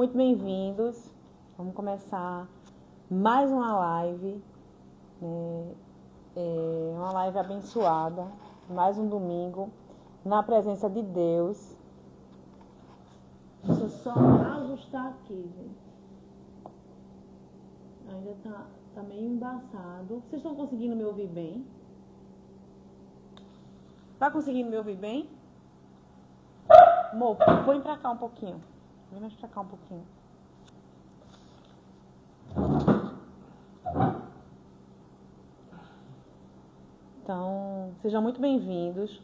Muito bem-vindos. Vamos começar mais uma live, né? Uma live abençoada, mais um domingo, na presença de Deus. Deixa eu só ajustar aqui, gente. Ainda tá meio embaçado. Vocês estão conseguindo me ouvir bem? Tá conseguindo me ouvir bem? Amor, põe pra cá um pouquinho. Vem mais pra cá um pouquinho. Então, sejam muito bem-vindos.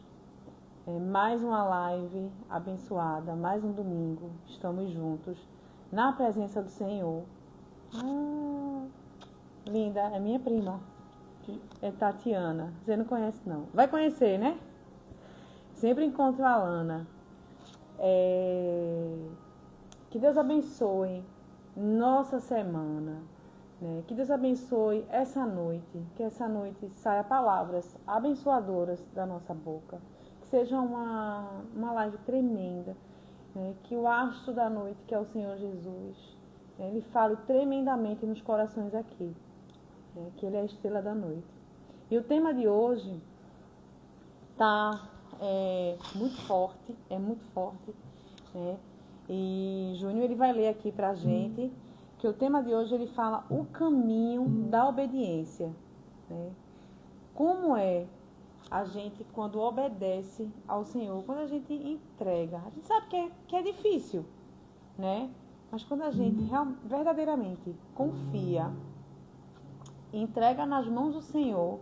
Mais uma live abençoada, mais um domingo. Estamos juntos na presença do Senhor. Linda, é minha prima. É Tatiana. Você não conhece, não. Vai conhecer, né? Sempre encontro a Alana. Que Deus abençoe nossa semana, né? Que Deus abençoe essa noite, que essa noite saia palavras abençoadoras da nossa boca, que seja uma live tremenda, né? Que o astro da noite, que é o Senhor Jesus, né? Ele fale tremendamente nos corações aqui, né? Que Ele é a estrela da noite. E o tema de hoje tá muito forte, né? E Júnior ele vai ler aqui pra gente que o tema de hoje ele fala o caminho da obediência, né? Como é a gente quando obedece ao Senhor, quando a gente entrega, a gente sabe que é difícil, né? Mas quando a gente verdadeiramente confia, entrega nas mãos do Senhor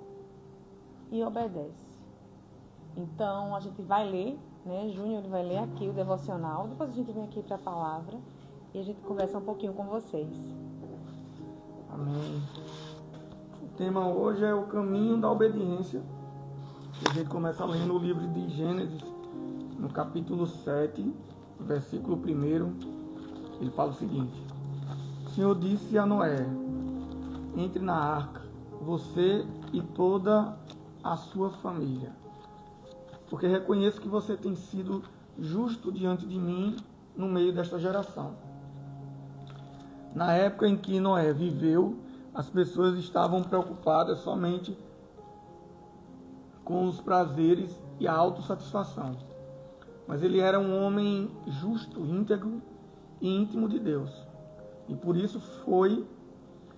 e obedece. Então, a gente vai ler, né? Júnior ele vai ler aqui o devocional. Depois a gente vem aqui para a palavra e a gente conversa um pouquinho com vocês. Amém. O tema hoje é o caminho da obediência. A gente começa lendo o livro de Gênesis, no capítulo 7, versículo 1. Ele fala o seguinte: O Senhor disse a Noé: entre na arca, você e toda a sua família, porque reconheço que você tem sido justo diante de mim no meio desta geração. Na época em que Noé viveu, as pessoas estavam preocupadas somente com os prazeres e a autossatisfação. Mas ele era um homem justo, íntegro e íntimo de Deus. E por isso foi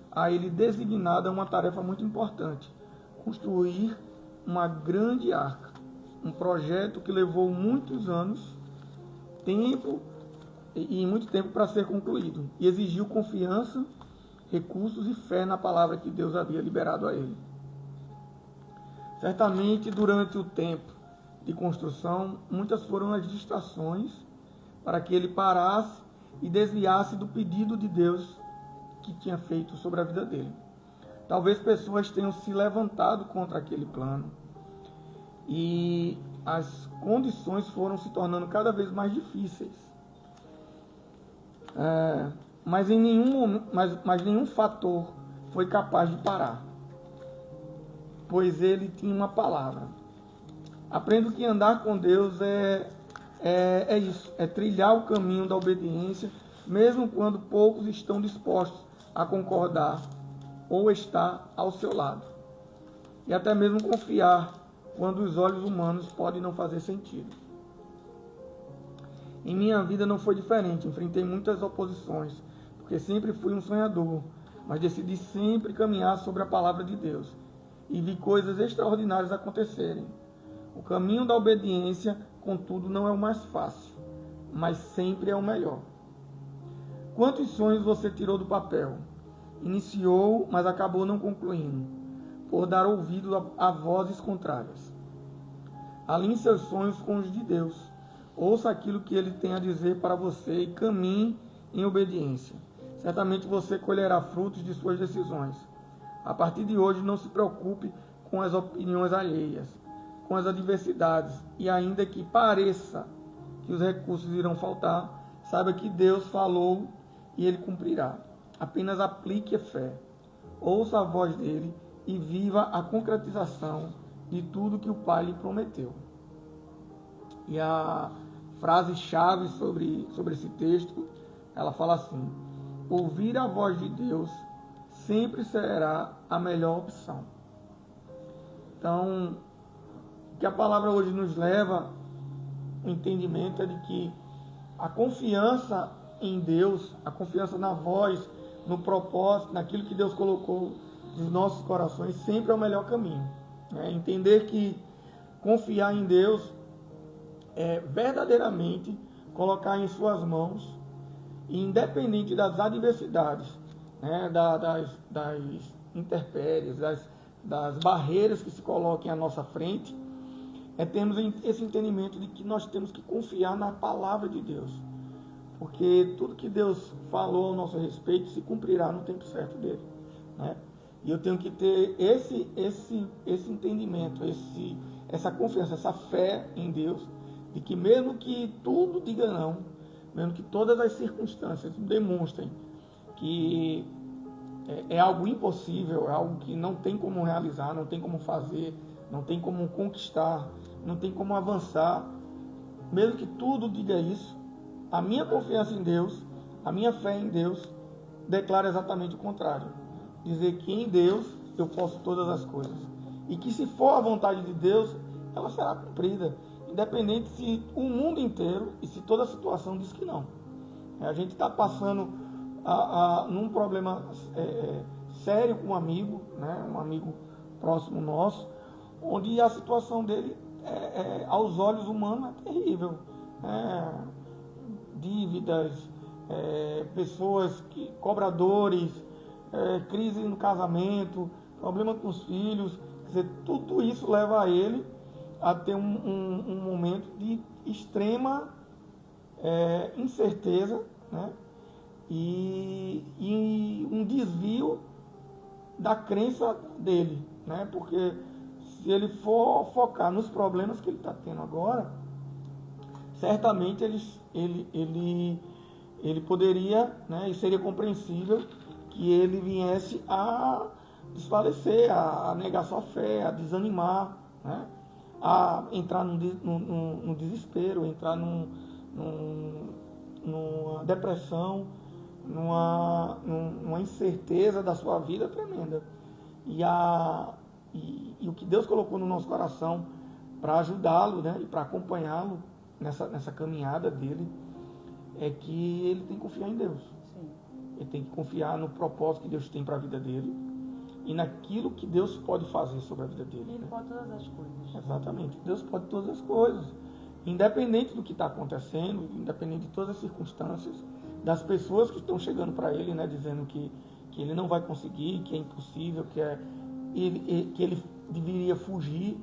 a ele designada uma tarefa muito importante: construir uma grande arca. Um projeto que levou muitos anos, muito tempo para ser concluído, e exigiu confiança, recursos e fé na palavra que Deus havia liberado a ele. Certamente, durante o tempo de construção, muitas foram as distrações para que ele parasse e desviasse do pedido de Deus que tinha feito sobre a vida dele. Talvez pessoas tenham se levantado contra aquele plano, e as condições foram se tornando cada vez mais difíceis. Mas nenhum fator foi capaz de parar, pois ele tinha uma palavra. Aprendo que andar com Deus é isso, é trilhar o caminho da obediência, mesmo quando poucos estão dispostos a concordar ou estar ao seu lado. E até mesmo confiar quando os olhos humanos podem não fazer sentido. Em minha vida não foi diferente. Enfrentei muitas oposições, porque sempre fui um sonhador, mas decidi sempre caminhar sobre a palavra de Deus. E vi coisas extraordinárias acontecerem. O caminho da obediência, contudo, não é o mais fácil, mas sempre é o melhor. Quantos sonhos você tirou do papel? Iniciou, mas acabou não concluindo, por dar ouvido a vozes contrárias. Alinhe seus sonhos com os de Deus. Ouça aquilo que Ele tem a dizer para você e caminhe em obediência. Certamente você colherá frutos de suas decisões. A partir de hoje, não se preocupe com as opiniões alheias, com as adversidades, e ainda que pareça que os recursos irão faltar, saiba que Deus falou e Ele cumprirá. Apenas aplique a fé, ouça a voz dEle e viva a concretização de tudo que o Pai lhe prometeu. E a frase-chave sobre esse texto ela fala assim: ouvir a voz de Deus sempre será a melhor opção. Então, o que a palavra hoje nos leva, o entendimento é de que a confiança em Deus, a confiança na voz, no propósito, naquilo que Deus colocou nos nossos corações, sempre é o melhor caminho. Entender que confiar em Deus é verdadeiramente colocar em suas mãos, independente das adversidades, das intempéries, das barreiras que se coloquem à nossa frente, termos esse entendimento de que nós temos que confiar na palavra de Deus, porque tudo que Deus falou ao nosso respeito se cumprirá no tempo certo dele, E eu tenho que ter esse entendimento, essa confiança, essa fé em Deus, de que mesmo que tudo diga não, mesmo que todas as circunstâncias demonstrem que é algo impossível, é algo que não tem como realizar, não tem como fazer, não tem como conquistar, não tem como avançar, mesmo que tudo diga isso, a minha confiança em Deus, a minha fé em Deus, declara exatamente o contrário. Dizer que em Deus eu posso todas as coisas. E que se for a vontade de Deus, ela será cumprida. Independente se o mundo inteiro e se toda a situação diz que não. A gente está passando num problema sério com um amigo próximo nosso, onde a situação dele, aos olhos humanos, é terrível. Dívidas, pessoas, cobradores, crise no casamento, problema com os filhos. Quer dizer, tudo isso leva a ele a ter um momento de extrema incerteza, e um desvio da crença dele, porque se ele for focar nos problemas que ele está tendo agora, certamente ele poderia, e seria compreensível que ele viesse a desfalecer, a negar sua fé, a desanimar, a entrar no desespero, entrar numa depressão, numa incerteza da sua vida tremenda. E o que Deus colocou no nosso coração para ajudá-lo, e para acompanhá-lo nessa caminhada dele, é que ele tem que confiar em Deus. Sim. Ele tem que confiar no propósito que Deus tem para a vida dele e naquilo que Deus pode fazer sobre a vida dele. Ele pode todas as coisas. Exatamente. Deus pode todas as coisas. Independente do que está acontecendo, independente de todas as circunstâncias, das pessoas que estão chegando para ele, dizendo que ele não vai conseguir, que é impossível, que ele deveria fugir.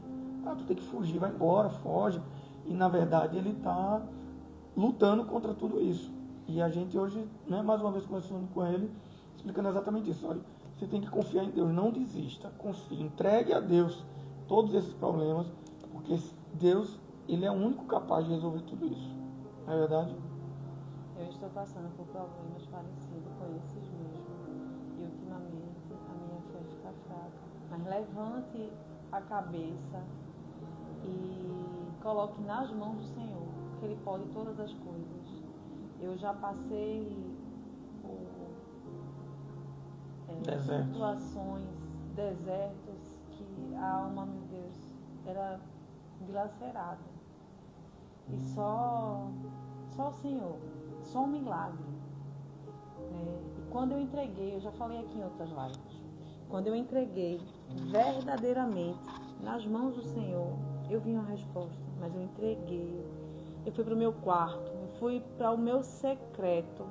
Tu tem que fugir, vai embora, foge. E na verdade ele está lutando contra tudo isso. E a gente hoje, mais uma vez conversando com ele, explicando exatamente isso. Olha, você tem que confiar em Deus, não desista, confie, entregue a Deus todos esses problemas, porque Deus, ele é o único capaz de resolver tudo isso. Não é verdade? Eu estou passando por problemas parecidos com esses mesmo. E ultimamente a minha fé fica fraca. Mas levante a cabeça e coloque nas mãos do Senhor, que Ele pode todas as coisas. Eu já passei por situações, desertos, que a alma, meu Deus, era dilacerada. E só o Senhor, só um milagre. E quando eu entreguei, eu já falei aqui em outras lives, quando eu entreguei verdadeiramente nas mãos do Senhor, eu vi uma resposta, mas eu entreguei. Eu fui para o meu quarto, eu fui para o meu secreto,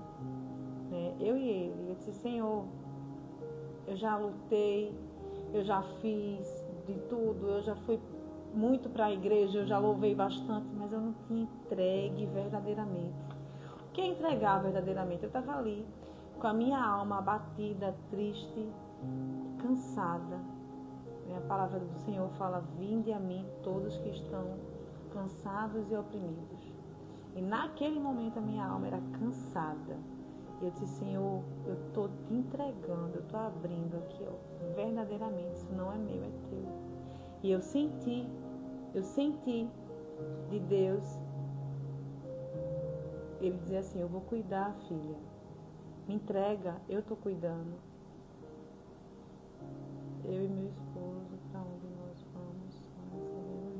eu e ele. Eu disse: Senhor, eu já lutei, eu já fiz de tudo, eu já fui muito para a igreja, eu já louvei bastante, mas eu não tinha entregue verdadeiramente. O que é entregar verdadeiramente? Eu estava ali, com a minha alma abatida, triste, cansada. A palavra do Senhor fala: vinde a mim todos que estão cansados e oprimidos. E naquele momento a minha alma era cansada. Eu disse: Senhor, eu estou te entregando, eu estou abrindo aqui, verdadeiramente, isso não é meu, é teu. E eu senti de Deus, Ele dizer assim: eu vou cuidar, filha, Me entrega, eu estou cuidando. Eu e meu esposo, para onde nós vamos, não sabemos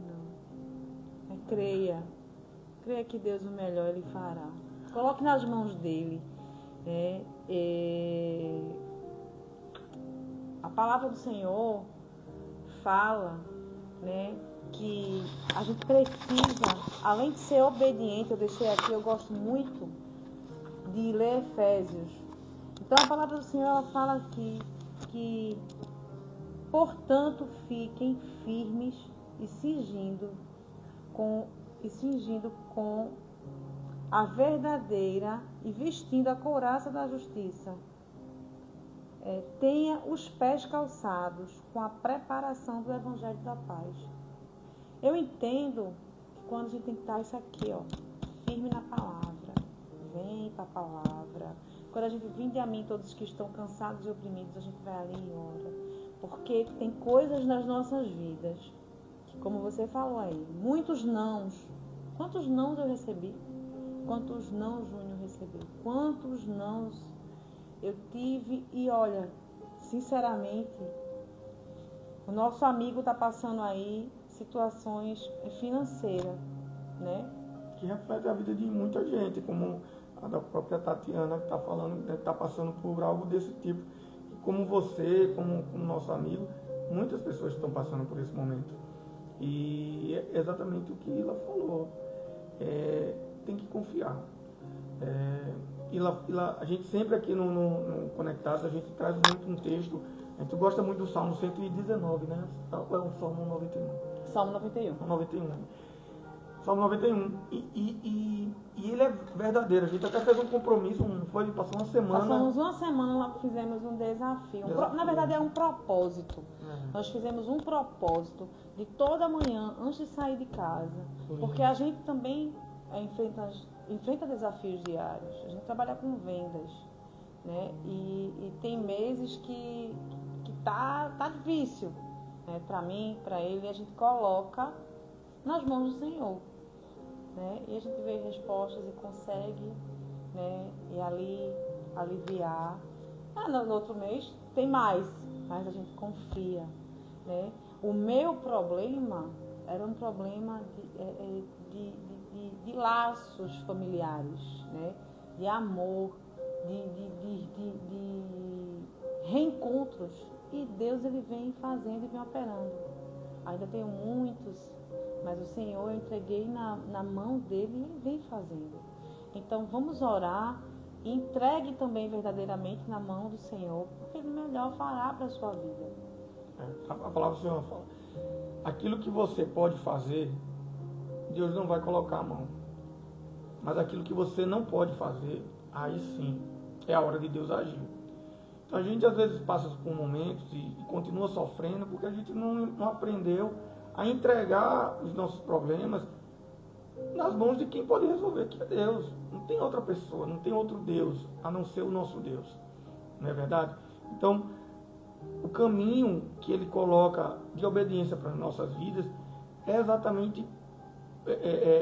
não. Creia que Deus o melhor Ele fará. Coloque nas mãos dele. A palavra do Senhor fala, que a gente precisa, além de ser obediente, eu deixei aqui, eu gosto muito de ler Efésios. Então a palavra do Senhor ela fala aqui que, portanto, fiquem firmes e cingindo com a verdadeira e vestindo a couraça da justiça. Tenha os pés calçados com a preparação do Evangelho da Paz. Eu entendo que quando a gente tem que estar isso aqui, ó, firme na palavra, vem para a palavra. Quando a gente vinde a mim, todos que estão cansados e oprimidos, a gente vai ali e ora. Porque tem coisas nas nossas vidas, que como você falou aí, muitos nãos. Quantos nãos eu recebi? Quantos nãos Júnior recebeu? Quantos nãos eu tive? E olha, sinceramente, o nosso amigo está passando aí situações financeiras, né? Que reflete a vida de muita gente, como a da própria Tatiana, que está falando, que está passando por algo desse tipo. E como você, como nosso amigo, muitas pessoas estão passando por esse momento. E é exatamente o que ela falou. Tem que confiar. A gente sempre aqui no Conectados, a gente traz muito um texto. A gente gosta muito do Salmo 119, né? Ou é o Salmo 91? Salmo 91. 91. Salmo 91. E ele é verdadeiro. A gente até fez um compromisso, passou uma semana. Passamos uma semana lá, fizemos um desafio. Na verdade, é um propósito. Nós fizemos um propósito de toda manhã, antes de sair de casa. Porque a gente também enfrenta desafios diários. A gente trabalha com vendas, né? E tem meses que tá difícil, né? Para mim, para ele, a gente coloca nas mãos do Senhor, né? E a gente vê respostas e consegue, né? E ali aliviar. No outro mês tem mais, mas a gente confia, né? O meu problema era um problema de laços familiares, né? De amor, de reencontros. E Deus ele vem fazendo e vem operando. Ainda tenho muitos, mas o Senhor eu entreguei na mão dele e ele vem fazendo. Então vamos orar e entregue também verdadeiramente na mão do Senhor, porque ele melhor fará para a sua vida. A palavra do Senhor fala: aquilo que você pode fazer, Deus não vai colocar a mão. Mas aquilo que você não pode fazer, aí sim é a hora de Deus agir. Então a gente às vezes passa por momentos e continua sofrendo porque a gente não aprendeu a entregar os nossos problemas nas mãos de quem pode resolver, que é Deus. Não tem outra pessoa, não tem outro Deus a não ser o nosso Deus. Não é verdade? Então, o caminho que Ele coloca de obediência para as nossas vidas é exatamente,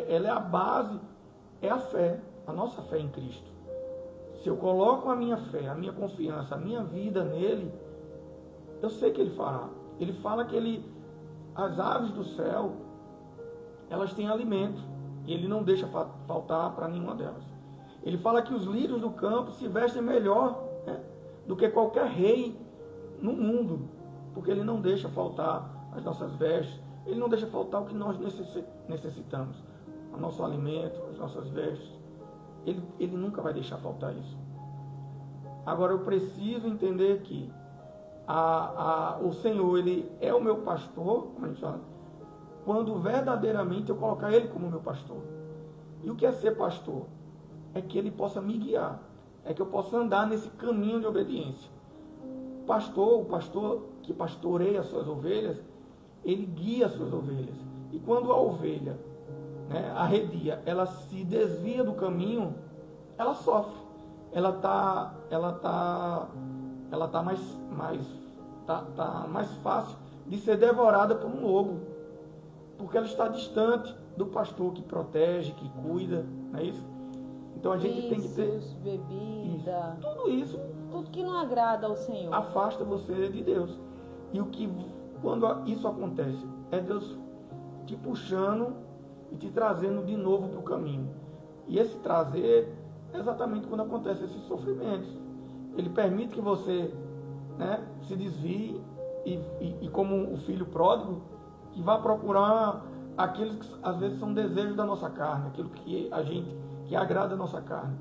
ela é a base, é a fé, a nossa fé em Cristo. Se eu coloco a minha fé, a minha confiança, a minha vida nele, eu sei que Ele fará. Ele fala que as aves do céu, elas têm alimento, e Ele não deixa faltar para nenhuma delas. Ele fala que os lírios do campo se vestem melhor, né, do que qualquer rei no mundo, porque Ele não deixa faltar as nossas vestes, Ele não deixa faltar o que nós necessitamos, o nosso alimento, as nossas vestes. Ele nunca vai deixar faltar isso. Agora eu preciso entender que o Senhor, Ele é o meu pastor, como a gente fala, quando verdadeiramente eu colocar Ele como meu pastor. E o que é ser pastor? É que Ele possa me guiar, é que eu possa andar nesse caminho de obediência. O pastor que pastoreia as suas ovelhas, ele guia as suas ovelhas. E quando a ovelha, né, arredia, ela se desvia do caminho, ela sofre. Ela tá mais fácil de ser devorada por um lobo, porque ela está distante do pastor que protege, que cuida, não é isso? Então a gente tem que ter bebida, tudo isso tudo que não agrada ao Senhor. afasta você de Deus. E quando isso acontece, é Deus te puxando e te trazendo de novo para o caminho. E esse trazer é exatamente quando acontece esses sofrimentos. Ele permite que você, né, se desvie e como o filho pródigo, que vá procurar aqueles que às vezes são desejos da nossa carne, aquilo que agrada a nossa carne.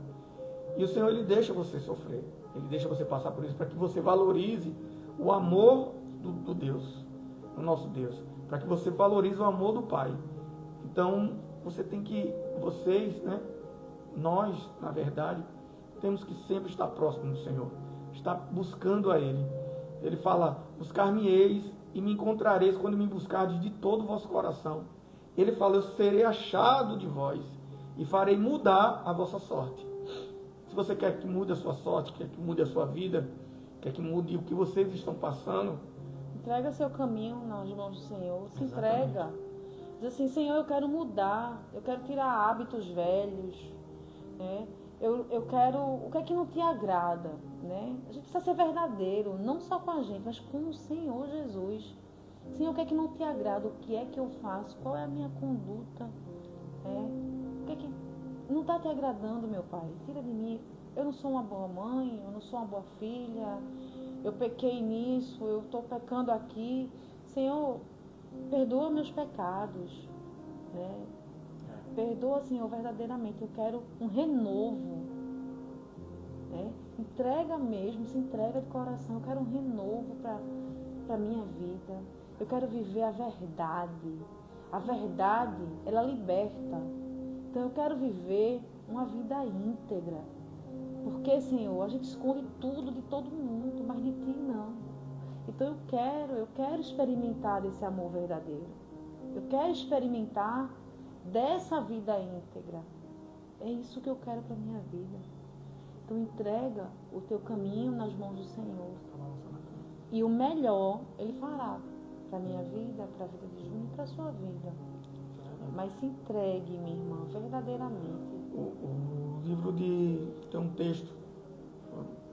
E o Senhor, Ele deixa você sofrer, Ele deixa você passar por isso, para que você valorize o amor do Deus, do nosso Deus, para que você valorize o amor do Pai. Então, vocês, né, nós, na verdade, temos que sempre estar próximo do Senhor, estar buscando a Ele. Ele fala, buscar-me-eis e me encontrareis quando me buscardes de todo o vosso coração. Ele fala, eu serei achado de vós e farei mudar a vossa sorte. Se você quer que mude a sua sorte, quer que mude a sua vida, quer que mude o que vocês estão passando, entrega seu caminho nas mãos do Senhor, se exatamente. entrega. Diz assim, Senhor, eu quero mudar, eu quero tirar hábitos velhos, né? Eu quero, o que é que não te agrada, né? A gente precisa ser verdadeiro, não só com a gente, mas com o Senhor Jesus. Senhor, o que é que não te agrada? O que é que eu faço? Qual é a minha conduta? O que é que não está te agradando, meu Pai? Tira de mim. Eu não sou uma boa mãe, eu não sou uma boa filha, eu pequei nisso, eu estou pecando aqui. Senhor, perdoa meus pecados, né? Perdoa, Senhor, verdadeiramente. Eu quero um renovo, né? Entrega mesmo, se entrega de coração. Eu quero um renovo para a minha vida. Eu quero viver a verdade. A verdade, ela liberta. Então eu quero viver uma vida íntegra. Porque, Senhor, a gente esconde tudo de todo mundo, mas de Ti não. Então eu quero experimentar esse amor verdadeiro. Eu quero experimentar dessa vida íntegra. É isso que eu quero para a minha vida. Então entrega o teu caminho nas mãos do Senhor. E o melhor Ele fará para a minha vida, para a vida de Júnior e para a sua vida. Mas se entregue, minha irmã, verdadeiramente. O livro tem um texto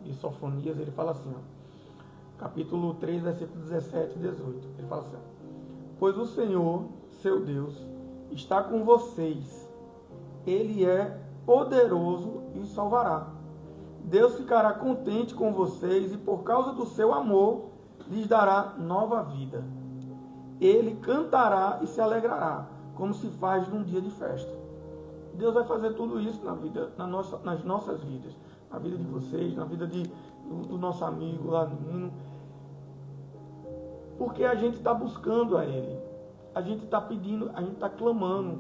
de Sofonias, ele fala assim, ó, capítulo 3, versículo 17 e 18. Ele fala assim, ó, pois o Senhor, seu Deus, está com vocês. Ele é poderoso e os salvará. Deus ficará contente com vocês e por causa do seu amor lhes dará nova vida. Ele cantará e se alegrará, como se faz num dia de festa. Deus vai fazer tudo isso nas nossas vidas. Na vida de vocês, na vida do nosso amigo lá no Nino. Porque a gente está buscando a Ele. A gente está pedindo, a gente está clamando.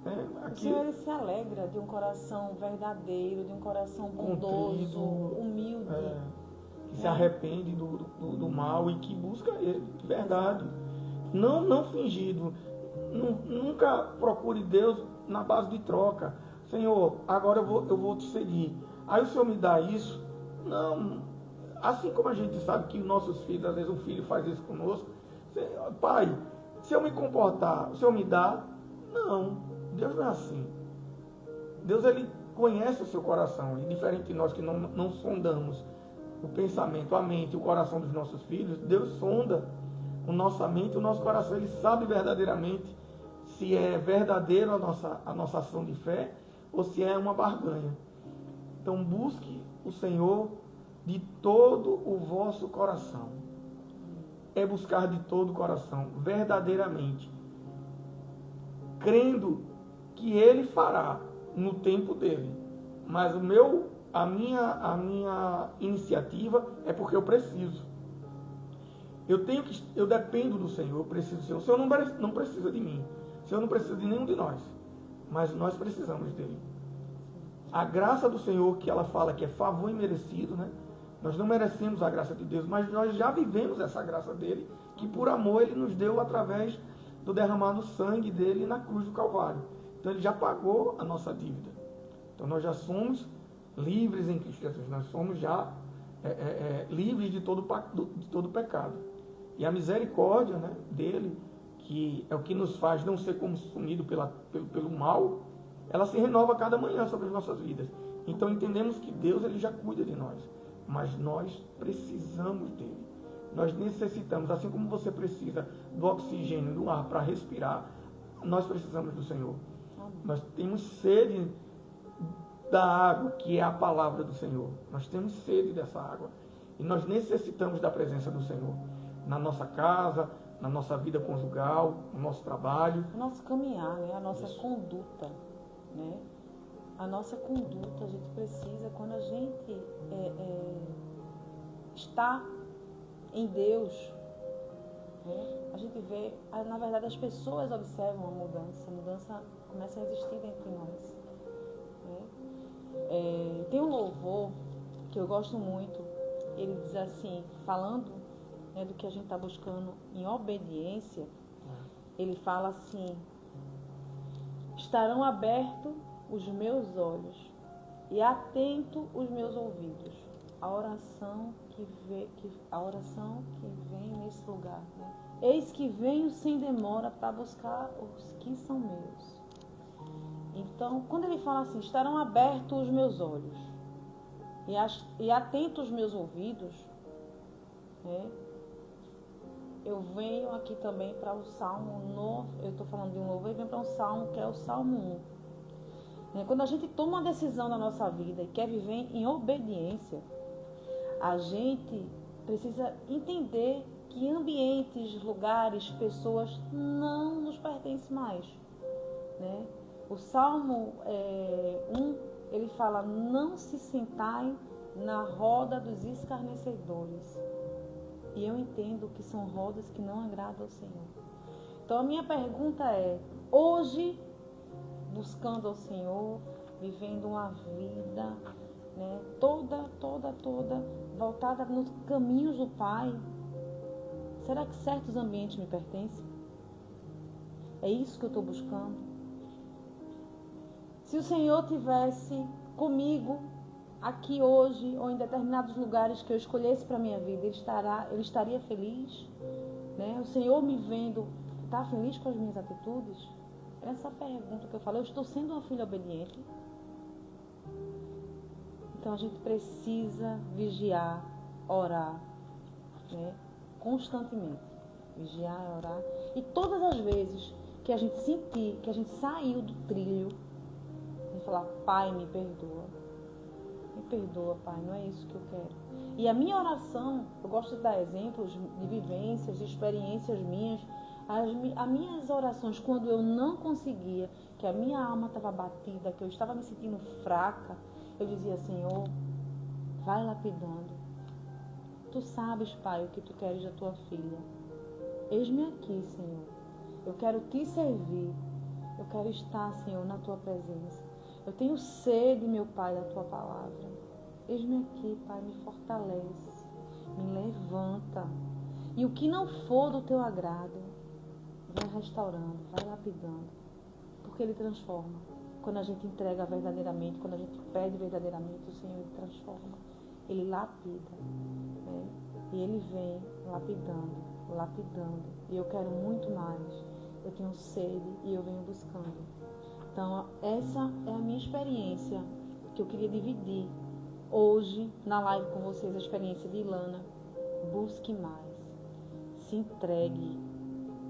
Né? O Senhor, Ele se alegra de um coração verdadeiro, de um coração bondoso, humilde. Que se arrepende do mal e que busca Ele, de verdade. Não fingido. Nunca procure Deus na base de troca. Senhor, agora eu vou te seguir. Aí o Senhor me dá isso. Não. Assim como a gente sabe que nossos filhos, às vezes o filho faz isso conosco. Pai, se eu me comportar, o Senhor me dá? Não. Deus não é assim. Deus, Ele conhece o seu coração. E diferente de nós que não sondamos o pensamento, a mente, o coração dos nossos filhos, Deus sonda a nossa mente, o nosso coração. Ele sabe verdadeiramente se é verdadeiro a nossa ação de fé ou se é uma barganha. Então busque o Senhor de todo o vosso coração. É buscar de todo o coração, verdadeiramente, crendo que Ele fará no tempo dele. Mas a minha iniciativa é porque eu preciso. Eu dependo do Senhor, eu preciso do Senhor. O Senhor não precisa de mim. O Senhor não precisa de nenhum de nós. Mas nós precisamos dele. A graça do Senhor, que ela fala que é favor imerecido, né? Nós não merecemos a graça de Deus, mas nós já vivemos essa graça dele, que por amor ele nos deu através do derramado sangue dele na cruz do Calvário. Então ele já pagou a nossa dívida. Então nós já somos livres em Cristo Jesus. Nós somos já livres de todo pecado. E a misericórdia, né, dele, que é o que nos faz não ser consumido pelo mal, ela se renova a cada manhã sobre as nossas vidas. Então entendemos que Deus ele já cuida de nós, mas nós precisamos dele. Nós necessitamos, assim como você precisa do oxigênio, do ar para respirar, nós precisamos do Senhor. Nós temos sede da água, que é a palavra do Senhor. Nós temos sede dessa água. E nós necessitamos da presença do Senhor na nossa casa, na nossa vida conjugal, no nosso trabalho. O nosso caminhar, né? A nossa conduta, né? A nossa conduta, a gente precisa, quando a gente está em Deus, né? A gente vê, na verdade as pessoas observam a mudança começa a existir dentro de nós, né? Tem um louvor que eu gosto muito, ele diz assim, falando, né, do que a gente está buscando em obediência, ele fala assim: estarão abertos os meus olhos e atento os meus ouvidos, a oração que vem nesse lugar, né? Eis que venho sem demora para buscar os que são meus. Então, quando ele fala assim, estarão abertos os meus olhos e atentos os meus ouvidos, né? Eu venho aqui também para o Salmo 9, eu estou falando de um louvor, e venho para um Salmo que é o Salmo 1. Quando a gente toma uma decisão na nossa vida e quer viver em obediência, a gente precisa entender que ambientes, lugares, pessoas não nos pertencem mais, né? O Salmo 1, ele fala: não se sentai na roda dos escarnecedores. E eu entendo que são rodas que não agradam ao Senhor. Então a minha pergunta é, hoje, buscando ao Senhor, vivendo uma vida, né, toda voltada nos caminhos do Pai, será que certos ambientes me pertencem? É isso que eu estou buscando? Se o Senhor tivesse comigo aqui hoje, ou em determinados lugares que eu escolhesse para a minha vida, ele estaria feliz? Né? O Senhor me vendo, está feliz com as minhas atitudes? Essa pergunta que eu falei, eu estou sendo uma filha obediente? Então a gente precisa vigiar, orar, né? Constantemente. Vigiar, orar. E todas as vezes que a gente sentir que a gente saiu do trilho, a gente falar: Pai, me perdoa. Me perdoa, Pai, não é isso que eu quero. E a minha oração, eu gosto de dar exemplos de vivências, de experiências minhas. As minhas orações, quando eu não conseguia, que a minha alma estava batida, que eu estava me sentindo fraca, eu dizia: Senhor, vai lapidando. Tu sabes, Pai, o que tu queres da tua filha. Eis-me aqui, Senhor. Eu quero te servir. Eu quero estar, Senhor, na tua presença. Eu tenho sede, meu Pai, da tua palavra. Eis-me aqui, Pai, me fortalece, me levanta. E o que não for do teu agrado, vai restaurando, vai lapidando, porque Ele transforma. Quando a gente entrega verdadeiramente, quando a gente pede verdadeiramente, o Senhor Ele transforma, Ele lapida, né? E Ele vem lapidando. E eu quero muito mais. Eu tenho sede e eu venho buscando. Então, essa é a minha experiência que eu queria dividir hoje na live com vocês, a experiência de Ilana. Busque mais, se entregue,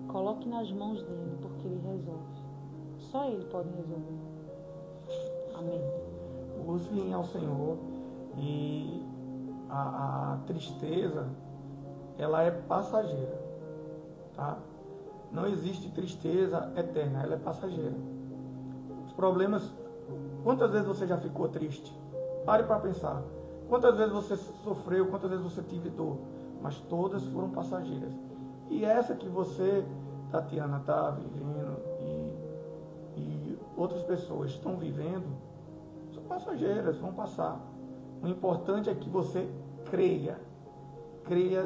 coloque nas mãos dele, porque ele resolve. Só ele pode resolver. Amém. Busquem ao Senhor, e a tristeza, ela é passageira, tá? Não existe tristeza eterna, ela é passageira. Os problemas, quantas vezes você já ficou triste? Pare para pensar. Quantas vezes você sofreu, quantas vezes você teve dor? Mas todas foram passageiras. E essa que você, Tatiana, está vivendo e outras pessoas estão vivendo, são passageiras, vão passar. O importante é que você creia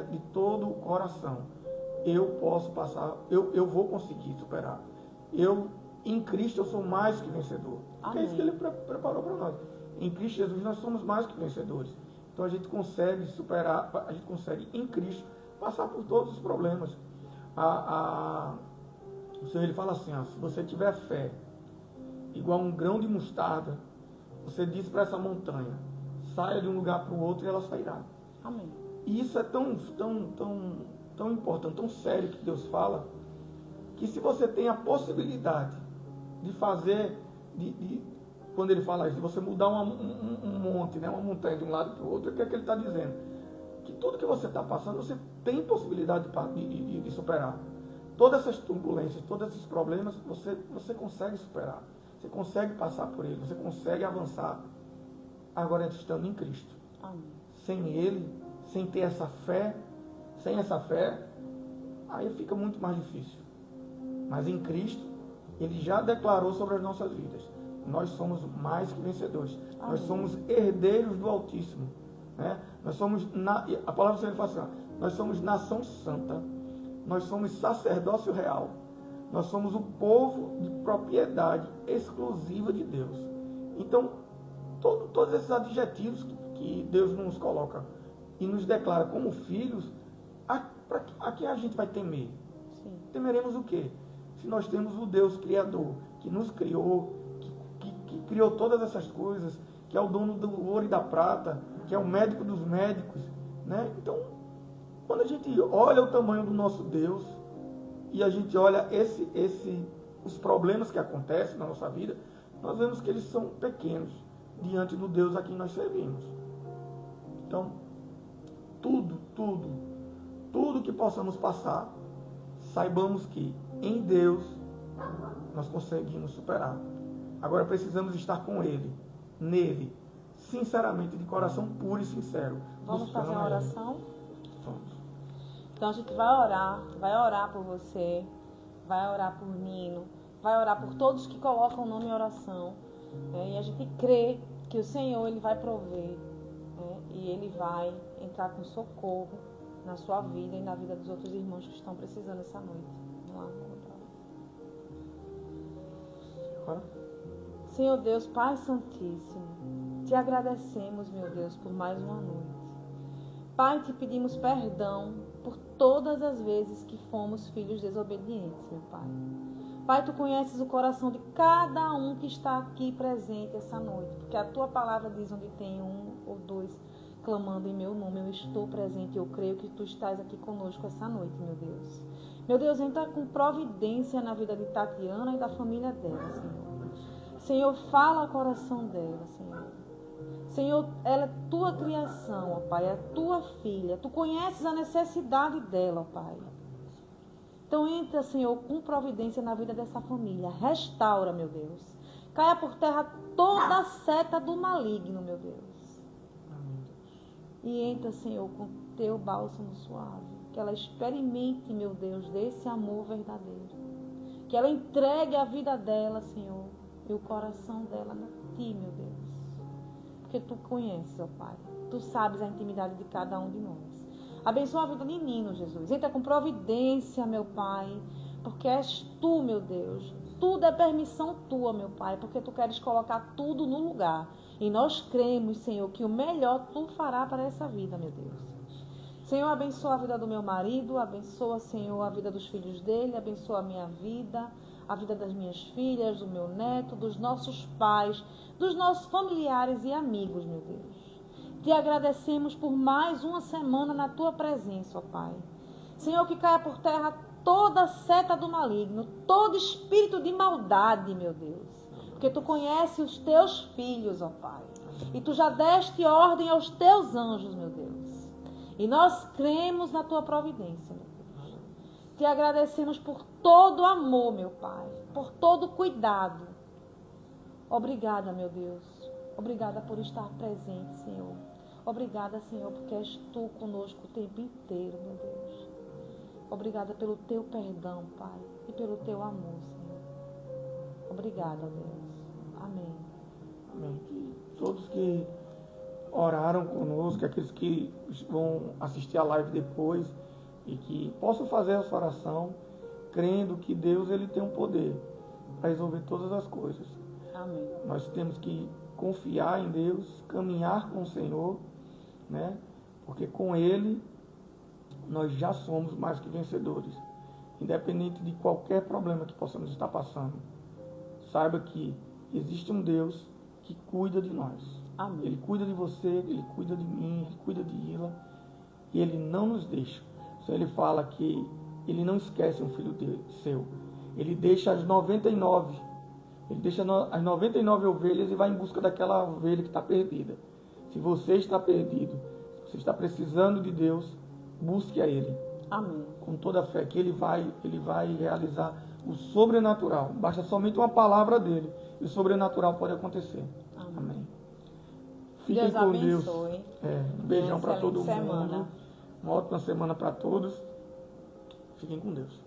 de todo o coração. Eu posso passar, eu vou conseguir superar. Em Cristo eu sou mais que vencedor. Porque é isso que Ele preparou para nós. Em Cristo Jesus nós somos mais que vencedores. Então a gente consegue superar, a gente consegue em Cristo passar por todos os problemas. O Senhor Ele fala assim, ó, se você tiver fé igual um grão de mostarda, você diz para essa montanha, saia de um lugar para o outro e ela sairá. Amém. E isso é tão importante, tão sério que Deus fala, que se você tem a possibilidade de fazer, quando ele fala isso, de você mudar um monte, né, uma montanha de um lado para o outro, o que é que ele está dizendo? Que tudo que você está passando, você tem possibilidade de superar. Todas essas turbulências, todos esses problemas, você consegue superar. Você consegue passar por ele, você consegue avançar. Agora, estando em Cristo. Amém. Sem ele, sem ter essa fé, aí fica muito mais difícil. Mas em Cristo, ele já declarou sobre as nossas vidas. Nós somos mais que vencedores. Amém. Nós somos herdeiros do Altíssimo. Né? Nós somos, a palavra do Senhor fala assim, nós somos nação santa. Nós somos sacerdócio real. Nós somos o povo de propriedade exclusiva de Deus. Então, todos esses adjetivos que Deus nos coloca e nos declara como filhos, a quem a gente vai temer? Sim. Temeremos o quê? Se nós temos o Deus Criador, que nos criou, que criou todas essas coisas, que é o dono do ouro e da prata, que é o médico dos médicos, né? Então, quando a gente olha o tamanho do nosso Deus e a gente olha os problemas que acontecem na nossa vida, nós vemos que eles são pequenos diante do Deus a quem nós servimos. Então, tudo que possamos passar, saibamos que em Deus nós conseguimos superar. Agora precisamos estar com Ele, nele, sinceramente, de coração puro e sincero. Vamos fazer uma oração? Vamos. Então a gente vai orar por você, vai orar por Nino, vai orar por todos que colocam o nome em oração. E a gente crê que o Senhor ele vai prover, e Ele vai entrar com socorro na sua vida e na vida dos outros irmãos que estão precisando essa noite. Vamos lá, Agora? Senhor Deus, Pai Santíssimo, te agradecemos, meu Deus, por mais uma noite. Pai, te pedimos perdão por todas as vezes que fomos filhos desobedientes, meu Pai. Pai, tu conheces o coração de cada um que está aqui presente essa noite, porque a tua palavra diz: onde tem um ou dois clamando em meu nome, eu estou presente. Eu creio que tu estás aqui conosco essa noite, meu Deus. Meu Deus, entra com providência na vida de Tatiana e da família dela, Senhor. Senhor, fala ao coração dela, Senhor. Senhor, ela é tua criação, ó Pai, é tua filha. Tu conheces a necessidade dela, ó Pai. Então entra, Senhor, com providência na vida dessa família. Restaura, meu Deus. Caia por terra toda a seta do maligno, meu Deus. E entra, Senhor, com teu bálsamo suave. Que ela experimente, meu Deus, desse amor verdadeiro. Que ela entregue a vida dela, Senhor, e o coração dela a ti, meu Deus. Porque tu conheces, ó Pai. Tu sabes a intimidade de cada um de nós. Abençoa a vida de Nino, Jesus. Entra com providência, meu Pai. Porque és tu, meu Deus. Tudo é permissão tua, meu Pai. Porque tu queres colocar tudo no lugar. E nós cremos, Senhor, que o melhor tu fará para essa vida, meu Deus. Senhor, abençoa a vida do meu marido. Abençoa, Senhor, a vida dos filhos dele. Abençoa a minha vida. A vida das minhas filhas, do meu neto, dos nossos pais, dos nossos familiares e amigos, meu Deus. Te agradecemos por mais uma semana na tua presença, ó Pai. Senhor, que caia por terra toda seta do maligno, todo espírito de maldade, meu Deus. Porque tu conheces os teus filhos, ó Pai. E tu já deste ordem aos teus anjos, meu Deus. E nós cremos na tua providência, meu Deus. Te agradecemos por todo o amor, meu Pai. Por todo o cuidado. Obrigada, meu Deus. Obrigada por estar presente, Senhor. Obrigada, Senhor, porque és tu conosco o tempo inteiro, meu Deus. Obrigada pelo teu perdão, Pai, e pelo teu amor, Senhor. Obrigada, Deus. Amém. Amém. Que todos que oraram conosco, aqueles que vão assistir a live depois, e que possam fazer essa oração, crendo que Deus ele tem um poder para resolver todas as coisas. Amém. Nós temos que confiar em Deus, caminhar com o Senhor, né? Porque com Ele nós já somos mais que vencedores, independente de qualquer problema que possamos estar passando. Saiba que existe um Deus que cuida de nós. Amém. Ele cuida de você, Ele cuida de mim, Ele cuida de Ila. E Ele não nos deixa. Só Ele fala que Ele não esquece um filho seu. Ele deixa as 99. Ele deixa as 99 ovelhas e vai em busca daquela ovelha que está perdida. Se você está perdido, se você está precisando de Deus, busque a Ele. Amém. Com toda a fé que Ele vai realizar o sobrenatural. Basta somente uma palavra dEle e o sobrenatural pode acontecer. Amém. Fiquem Deus com abençoe. Deus. Um beijão para todo mundo. Semana. Uma ótima semana para todos. Fiquem com Deus.